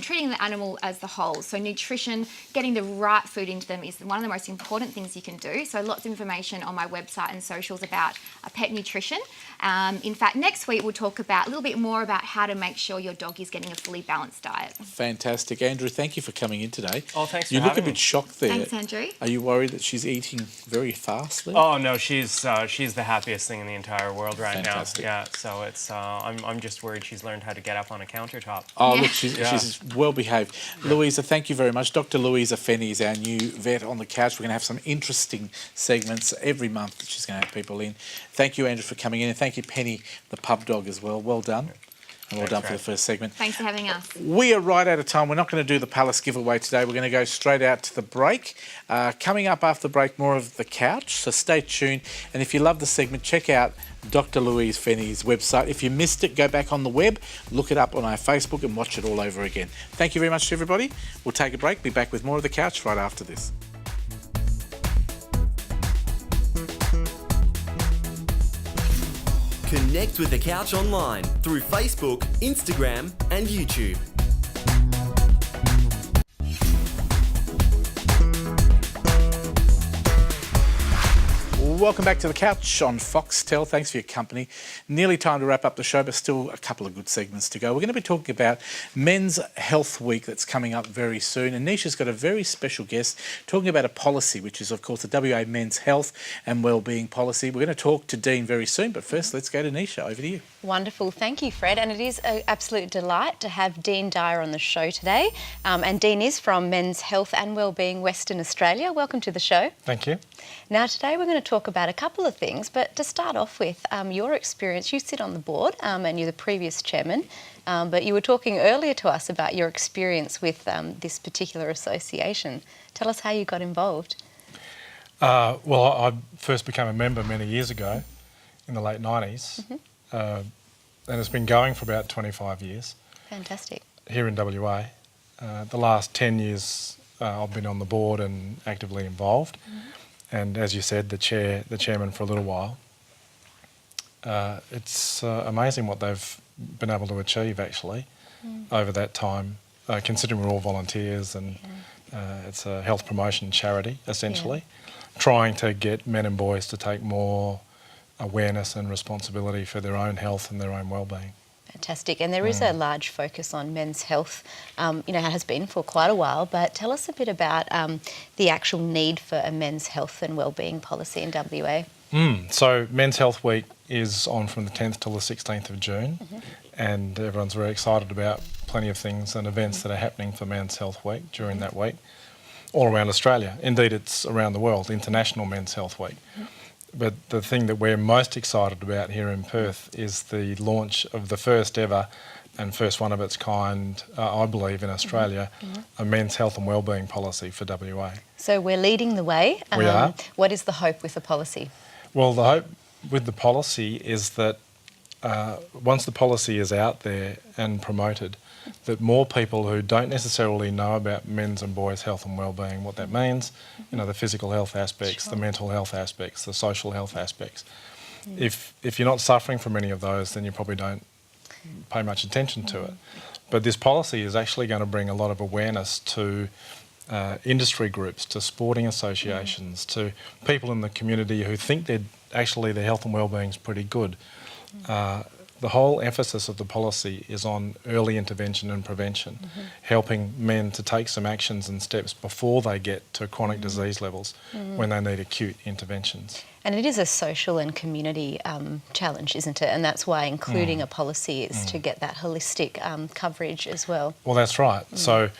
treating the animal as the whole. So nutrition, getting the right food into them is one of the most important things you can do. So lots of information on my website and socials about pet nutrition. In fact, next week we'll talk about a little bit more about how to make sure your dog is getting a fully balanced diet. Fantastic. Andrew, thank you for coming in today. Oh, thanks for You look a having bit me. shocked there. Thanks, Andrew. Are you worried that she's eating very fastly? Oh no, she's the happiest thing in the entire world right Fantastic. now. Yeah, so it's I'm just worried she's learned how to get up on a countertop. Oh, look, she's well behaved. Louisa, thank you very much. Dr. Louisa Fenny is our new vet on the couch. We're going to have some interesting segments every month that she's going to have people in. Thank you, Andrew, for coming in, and thank you, Penny, the pub dog, as well. Well done. And well done for the first segment. Thanks for having us. We are right out of time. We're not going to do the Palace giveaway today. We're going to go straight out to the break. Coming up after the break, more of The Couch, so stay tuned. And if you love the segment, check out Dr. Louise Fenny's website. If you missed it, go back on the web, look it up on our Facebook and watch it all over again. Thank you very much to everybody. We'll take a break, be back with more of The Couch right after this. Connect with The Couch online through Facebook, Instagram, and YouTube. Welcome back to The Couch on Foxtel. Thanks for your company. Nearly time to wrap up the show, but still a couple of good segments to go. We're going to be talking about Men's Health Week that's coming up very soon. And Nisha's got a very special guest talking about a policy, which is, of course, the WA Men's Health and Wellbeing Policy. We're going to talk to Dean very soon, but first, let's go to Nisha. Over to you. Wonderful. Thank you, Fred. And it is an absolute delight to have Dean Dyer on the show today. And Dean is from Men's Health and Wellbeing Western Australia. Welcome to the show. Thank you. Now, today we're going to talk about a couple of things, but to start off with, your experience. You sit on the board and you're the previous chairman, but you were talking earlier to us about your experience with this particular association. Tell us how you got involved. Well, I first became a member many years ago in the late 90s, and it's been going for about 25 years. Fantastic. Here in WA. The last 10 years I've been on the board and actively involved. And as you said, the chairman for a little while. It's amazing what they've been able to achieve actually over that time, considering we're all volunteers and it's a health promotion charity essentially, trying to get men and boys to take more awareness and responsibility for their own health and their own wellbeing. Fantastic. And there is a large focus on men's health, it has been for quite a while, but tell us a bit about the actual need for a men's health and wellbeing policy in WA. So Men's Health Week is on from the 10th till the 16th of June, and everyone's very excited about plenty of things and events that are happening for Men's Health Week during that week, all around Australia. Indeed, it's around the world, International Men's Health Week. But the thing that we're most excited about here in Perth is the launch of the first ever and first one of its kind, I believe, in Australia, a men's health and wellbeing policy for WA. So we're leading the way. We are. What is the hope with the policy? Well, the hope with the policy is that once the policy is out there and promoted, that more people who don't necessarily know about men's and boys' health and wellbeing, what that means, the physical health aspects, the mental health aspects, the social health aspects. If you're not suffering from any of those, then you probably don't pay much attention to it. But this policy is actually going to bring a lot of awareness to industry groups, to sporting associations, to people in the community who think their health and wellbeing is pretty good. The whole emphasis of the policy is on early intervention and prevention, helping men to take some actions and steps before they get to chronic disease levels when they need acute interventions. And it is a social and community challenge, isn't it? And that's why including a policy is to get that holistic coverage as well. Well, that's right. So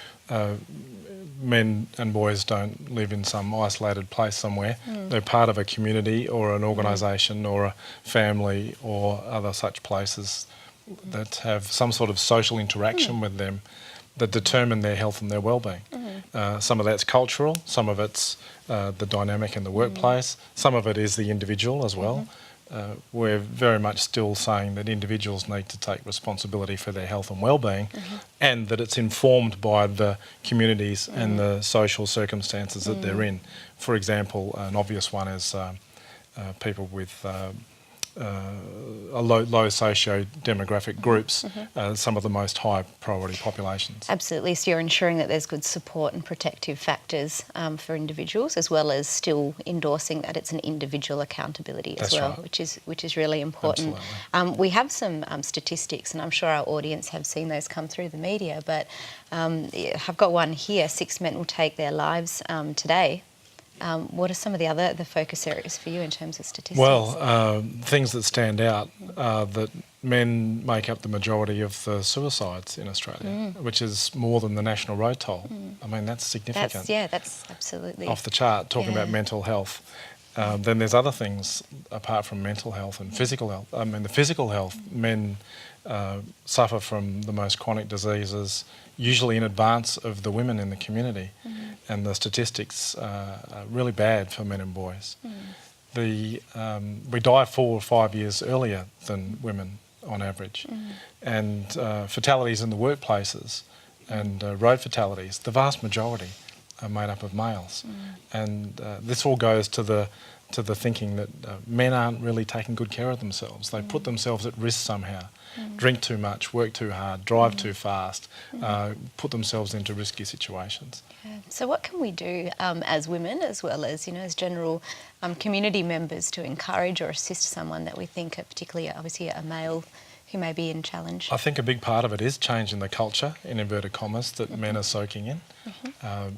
men and boys don't live in some isolated place somewhere. They're part of a community or an organisation or a family or other such places that have some sort of social interaction with them that determine their health and their wellbeing. Some of that's cultural, some of it's the dynamic in the workplace, some of it is the individual as well. we're very much still saying that individuals need to take responsibility for their health and well-being, and that it's informed by the communities and the social circumstances that they're in. For example, an obvious one is people with low socio-demographic groups, some of the most high priority populations. Absolutely. So you're ensuring that there's good support and protective factors for individuals, as well as still endorsing that it's an individual accountability as well, which is really important. We have some statistics, and I'm sure our audience have seen those come through the media, but I've got one here. 6 men will take their lives today. What are some of the focus areas for you in terms of statistics? Well, things that stand out are that men make up the majority of the suicides in Australia, which is more than the national road toll. I mean, that's significant. That's absolutely off the chart, talking about mental health. Then there's other things apart from mental health and physical health. I mean, the physical health, men suffer from the most chronic diseases, usually in advance of the women in the community. And the statistics are really bad for men and boys. We die 4 or 5 years earlier than women on average. And fatalities in the workplaces and road fatalities, the vast majority are made up of males. And this all goes to the thinking that men aren't really taking good care of themselves. They put themselves at risk somehow. Drink too much, work too hard, drive too fast, put themselves into risky situations. So what can we do as women, as well as, as general community members, to encourage or assist someone that we think, particularly obviously a male who may be in challenge? I think a big part of it is changing the culture, in inverted commas, that men are soaking in.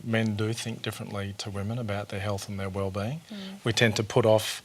Men do think differently to women about their health and their well-being. We tend to put off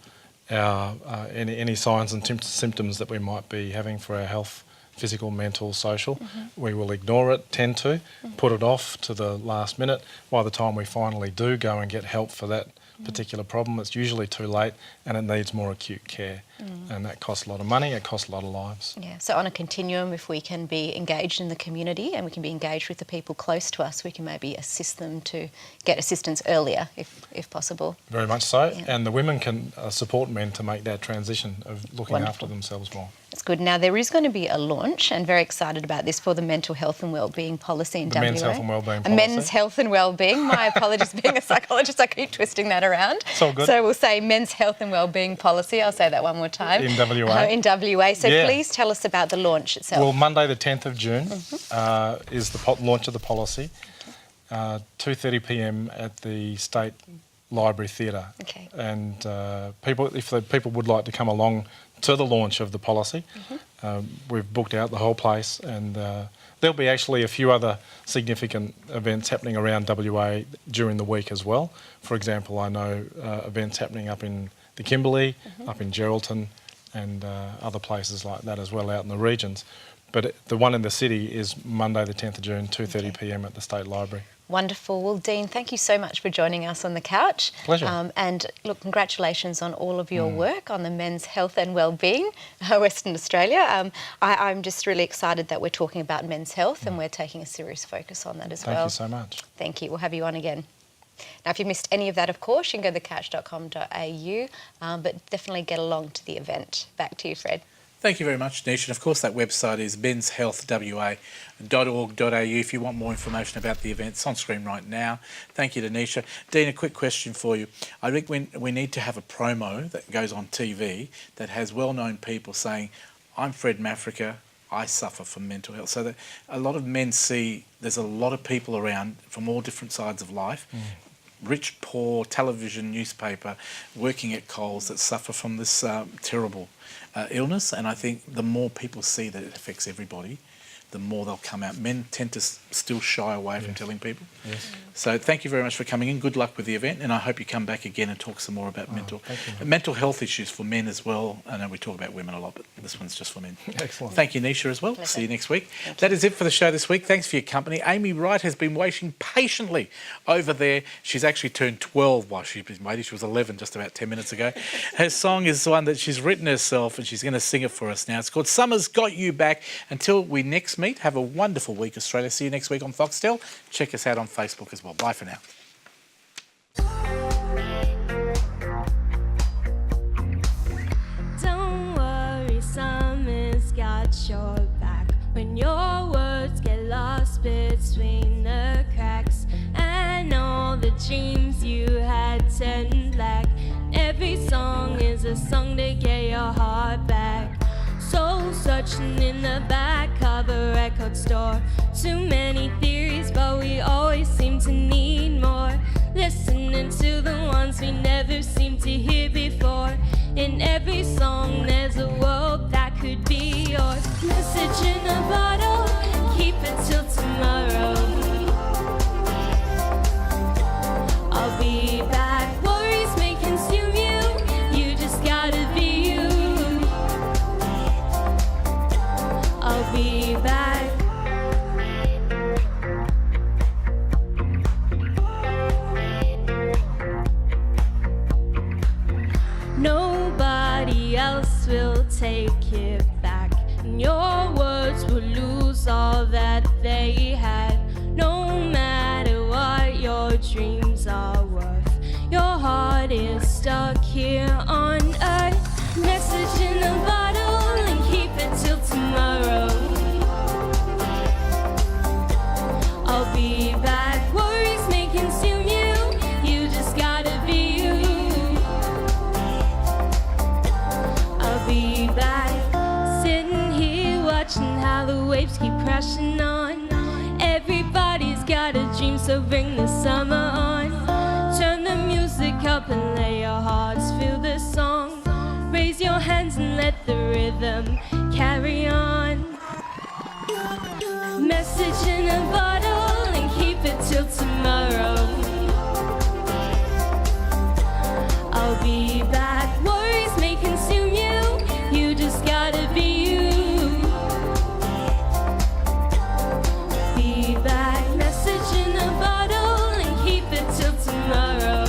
any signs and symptoms that we might be having for our health, physical, mental, social. We will ignore it, tend to, put it off to the last minute. By the time we finally do go and get help for that particular problem, it's usually too late and it needs more acute care. And that costs a lot of money, it costs a lot of lives. Yeah, so on a continuum, if we can be engaged in the community and we can be engaged with the people close to us, we can maybe assist them to get assistance earlier, if possible. Very much so, and the women can support men to make that transition of looking after themselves more. That's good. Now, there is going to be a launch, and very excited about this, for the mental health and wellbeing policy in WA. Men's health and wellbeing policy. Men's health and wellbeing. My apologies, being a psychologist, I keep twisting that around. It's all good. So we'll say men's health and wellbeing policy. I'll say that one more time. In WA. In WA. So please tell us about the launch itself. Well, Monday the 10th of June is the launch of the policy. 2:30 p.m. at the State Library Theatre. Okay. And if people would like to come along to the launch of the policy, we've booked out the whole place, and there'll be actually a few other significant events happening around WA during the week as well. For example, I know events happening up in the Kimberley, up in Geraldton, and other places like that as well out in the regions. But the one in the city is Monday the 10th of June, 2:30 p.m. at the State Library. Wonderful. Well, Dean, thank you so much for joining us on the couch. Pleasure. And look, congratulations on all of your work on the men's health and wellbeing, Western Australia. I'm just really excited that we're talking about men's health and we're taking a serious focus on that as well. Thank you so much. Thank you. We'll have you on again. Now, if you missed any of that, of course, you can go to thecouch.com.au, but definitely get along to the event. Back to you, Fred. Thank you very much, Nisha. And of course, that website is menshealthwa.org.au if you want more information about the event. It's on screen right now. Thank you to Nisha. Dean, a quick question for you. I think we need to have a promo that goes on TV that has well-known people saying, I'm Fred Mafrica, I suffer from mental health. So that a lot of men see there's a lot of people around from all different sides of life, rich, poor, television, newspaper, working at Coles, that suffer from this terrible illness. And I think the more people see that it affects everybody, the more they'll come out. Men tend to still shy away from telling people. Yes. So thank you very much for coming in. Good luck with the event, and I hope you come back again and talk some more about mental health issues for men as well. I know we talk about women a lot, but this one's just for men. Excellent. Thank you, Nisha, as well. See you next week. That is it for the show this week. Thanks for your company. Amy Wright has been waiting patiently over there. She's actually turned 12 while she's been waiting. She was 11 just about 10 minutes ago. Her song is one that she's written herself, and she's going to sing it for us now. It's called Summer's Got You Back. Until we next meet, have a wonderful week, Australia. See you next week on Foxtel. Check us out on Facebook as well. Bye for now. Don't your back when your words get lost between the cracks, and all the dreams you had turn black. Every song is a song to get your heart back. Soul searching in the back of a record store. Too many theories, but we always seem to need more. Listening to the ones we never seem to hear before. In every song there's a world that could be yours. Message in a bottle, keep it till tomorrow. I'll be back. Worries may consume you, you just gotta be you. I'll be back. Nobody else will take it back, and your words will lose all that they had. No matter what your dreams are worth, your heart is stuck here on earth. Message in a bottle and keep it till tomorrow. I'll be back. Worries may consume you, you just gotta be you. I'll be back. Sitting here watching how the waves keep crashing on. Everybody's got a dream, so bring the summer on. Turn the music up and let your hearts feel the song. Raise your hands and let the rhythm carry on. Message in a bottle and keep it till tomorrow. I'll be back. Worries may consume you, you just gotta be you. Be back. Message in a bottle and keep it till tomorrow.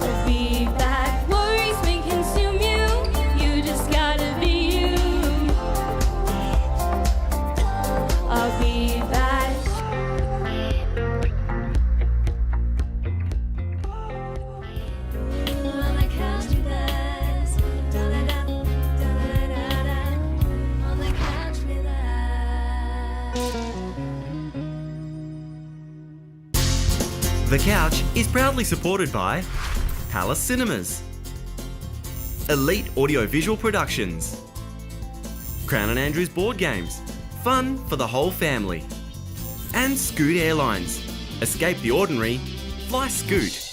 I'll be back. Worries may consume you, you just gotta be you. I'll be back. On the couch with us. Da-da-da, da-da-da-da. On the couch with us. The Couch is proudly supported by Palace Cinemas, Elite Audiovisual Productions, Crown and Andrews Board Games, fun for the whole family, and Scoot Airlines. Escape the ordinary, fly Scoot.